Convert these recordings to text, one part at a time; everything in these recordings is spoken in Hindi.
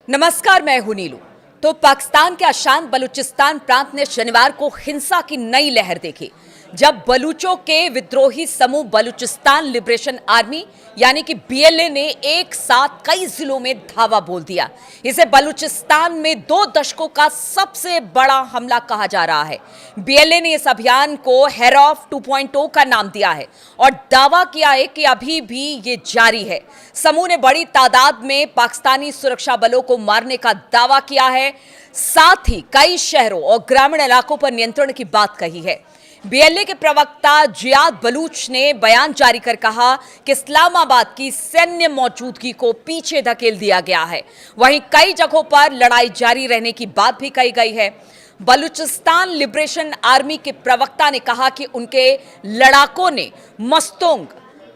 नमस्कार, मैं हूं नीलू। तो पाकिस्तान के अशांत बलूचिस्तान प्रांत ने शनिवार को हिंसा की नई लहर देखी जब बलूचों के विद्रोही समूह बलूचिस्तान लिबरेशन आर्मी यानी कि बीएलए ने एक साथ कई जिलों में धावा बोल दिया। इसे बलूचिस्तान में 2 दशकों का सबसे बड़ा हमला कहा जा रहा है। बीएलए ने इस अभियान को हेरॉफ 2.0 का नाम दिया है और दावा किया है कि अभी भी ये जारी है। समूह ने बड़ी तादाद में पाकिस्तानी सुरक्षा बलों को मारने का दावा किया है, साथ ही कई शहरों और ग्रामीण इलाकों पर नियंत्रण की बात कही है। बीएलए के प्रवक्ता जियाद बलूच ने बयान जारी कर कहा कि इस्लामाबाद की सैन्य मौजूदगी को पीछे धकेल दिया गया है। वहीं कई जगहों पर लड़ाई जारी रहने की बात भी कही गई है। बलूचिस्तान लिबरेशन आर्मी के प्रवक्ता ने कहा कि उनके लड़ाकों ने मस्तोंग,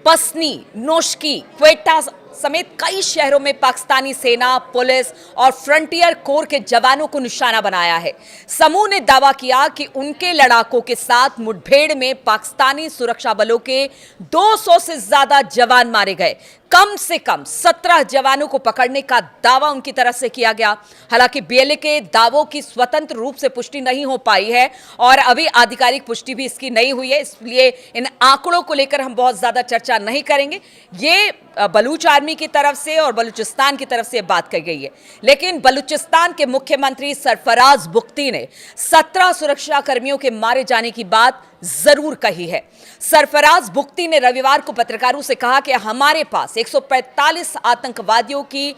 पसनी, नोशकी, क्वेटा समेत कई शहरों में पाकिस्तानी सेना, पुलिस और फ्रंटियर कोर के जवानों को निशाना बनाया है। समूह ने दावा किया कि उनके लड़ाकों के साथ मुठभेड़ में पाकिस्तानी सुरक्षा बलों के 200 से ज्यादा जवान मारे गए। कम से कम 17 जवानों को पकड़ने का दावा उनकी तरफ से किया गया। हालांकि बीएलए के दावों की स्वतंत्र रूप से पुष्टि नहीं हो पाई है और अभी आधिकारिक पुष्टि भी इसकी नहीं हुई है, इसलिए इन आंकड़ों को लेकर हम बहुत ज्यादा चर्चा नहीं करेंगे। ये बलूच आर्मी की तरफ से और बलूचिस्तान की तरफ से बात कही गई है, लेकिन बलूचिस्तान के मुख्यमंत्री सरफराज बुख्ती ने 17 सुरक्षा कर्मियों के मारे जाने की बात जरूर कही है। सरफराज बुख्ती ने रविवार को पत्रकारों से कहा कि हमारे पास 145 आतंकवादियों की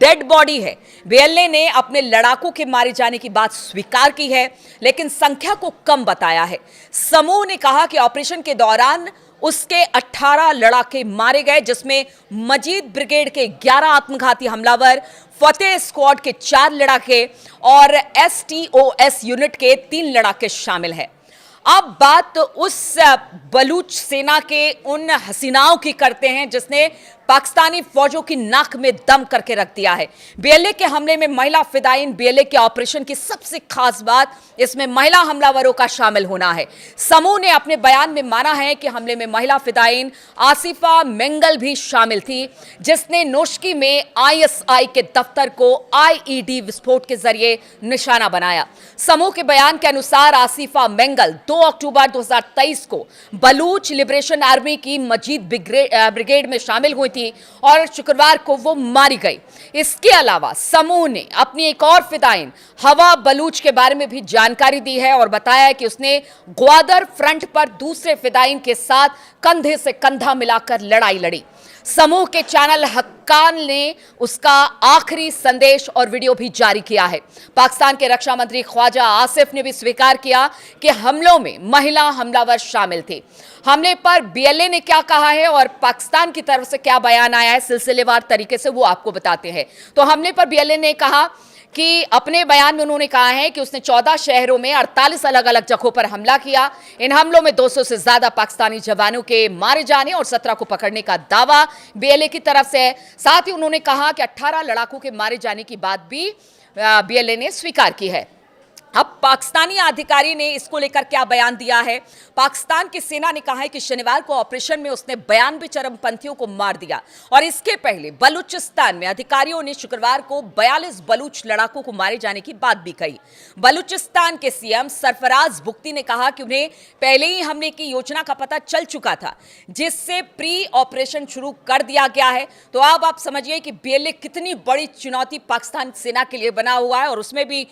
डेड बॉडी है। बीएलए ने अपने लड़ाकों के मारे जाने की बात स्वीकार की है, लेकिन संख्या को कम बताया है। समूह ने कहा कि ऑपरेशन के दौरान उसके 18 लड़ाके मारे गए, जिसमें मजीद ब्रिगेड के 11 आत्मघाती हमलावर, फतेह स्क्वाड के 4 लड़ाके और एसटीओएस यूनिट के 3 लड़ाके शामिल हैं। अब बात उस बलूच सेना के उन हसीनाओं की करते हैं जिसने पाकिस्तानी फौजों की नाक में दम करके रख दिया है। बीएलए के हमले में महिला फिदाइन बीएलए के ऑपरेशन की सबसे खास बात इसमें महिला हमलावरों का शामिल होना है। समूह ने अपने बयान में माना है कि हमले में महिला फिदाइन आसिफा मेंगल भी शामिल थी, जिसने नोशकी में आईएसआई के दफ्तर को आईईडी विस्फोट के जरिए निशाना बनाया। समूह के बयान के अनुसार आसिफा मेंगल 2 अक्टूबर 2023 को बलूच लिबरेशन आर्मी की मजीद ब्रिगेड में शामिल हुई थी और शुक्रवार को वो मारी गई। इसके अलावा समूह ने अपनी एक और फिदाइन हवा बलूच के बारे में भी जानकारी दी है और बताया कि उसने ग्वादर फ्रंट पर दूसरे फिदाइन के साथ कंधे से कंधा मिलाकर लड़ाई लड़ी। समूह के चैनल हक्कान ने उसका आखिरी संदेश और वीडियो भी जारी किया है। पाकिस्तान के रक्षा मंत्री ख्वाजा आसिफ ने भी स्वीकार किया कि हमलों में महिला हमलावर शामिल थे। हमले पर बीएलए ने क्या कहा है और पाकिस्तान की तरफ से क्या बयान आया है, सिलसिलेवार तरीके से वो आपको बताते हैं। तो हमले पर बीएलए ने कहा कि अपने बयान में उन्होंने कहा है कि उसने 14 शहरों में 48 अलग अलग जगहों पर हमला किया। इन हमलों में 200 से ज्यादा पाकिस्तानी जवानों के मारे जाने और 17 को पकड़ने का दावा बीएलए की तरफ से है। साथ ही उन्होंने कहा कि 18 लड़ाकों के मारे जाने की बात भी बीएलए ने स्वीकार की है। अब पाकिस्तानी अधिकारी ने इसको लेकर क्या बयान दिया है। पाकिस्तान की सेना ने कहा है कि शनिवार को ऑपरेशन में उसने 92 चरमपंथियों को मार दिया और इसके पहले बलूचिस्तान में अधिकारियों ने शुक्रवार को 42 बलूच लड़ाकों को मारे जाने की बात भी कही। बलूचिस्तान के सीएम सरफराज बुख्ती ने कहा कि उन्हें पहले ही हमले की योजना का पता चल चुका था, जिससे प्री ऑपरेशन शुरू कर दिया गया है। तो अब आप समझिए कि बीएलए कितनी बड़ी चुनौती पाकिस्तान सेना के लिए बना हुआ है और उसमें भी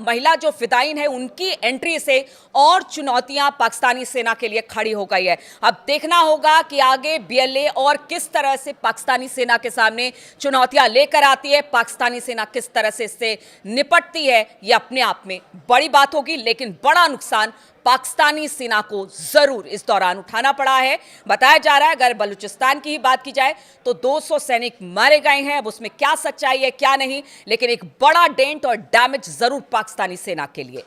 महिला जो फिदाइन है उनकी एंट्री से और चुनौतियां पाकिस्तानी सेना के लिए खड़ी हो गई है। अब देखना होगा कि आगे बीएलए और किस तरह से पाकिस्तानी सेना के सामने चुनौतियां लेकर आती है, पाकिस्तानी सेना किस तरह से इससे निपटती है। यह अपने आप में बड़ी बात होगी, लेकिन बड़ा नुकसान पाकिस्तानी सेना को जरूर इस दौरान उठाना पड़ा है। बताया जा रहा है अगर बलूचिस्तान की ही बात की जाए तो 200 सैनिक मारे गए हैं। अब उसमें क्या सच्चाई है क्या नहीं, लेकिन एक बड़ा डेंट और डैमेज जरूर पाकिस्तानी सेना के लिए।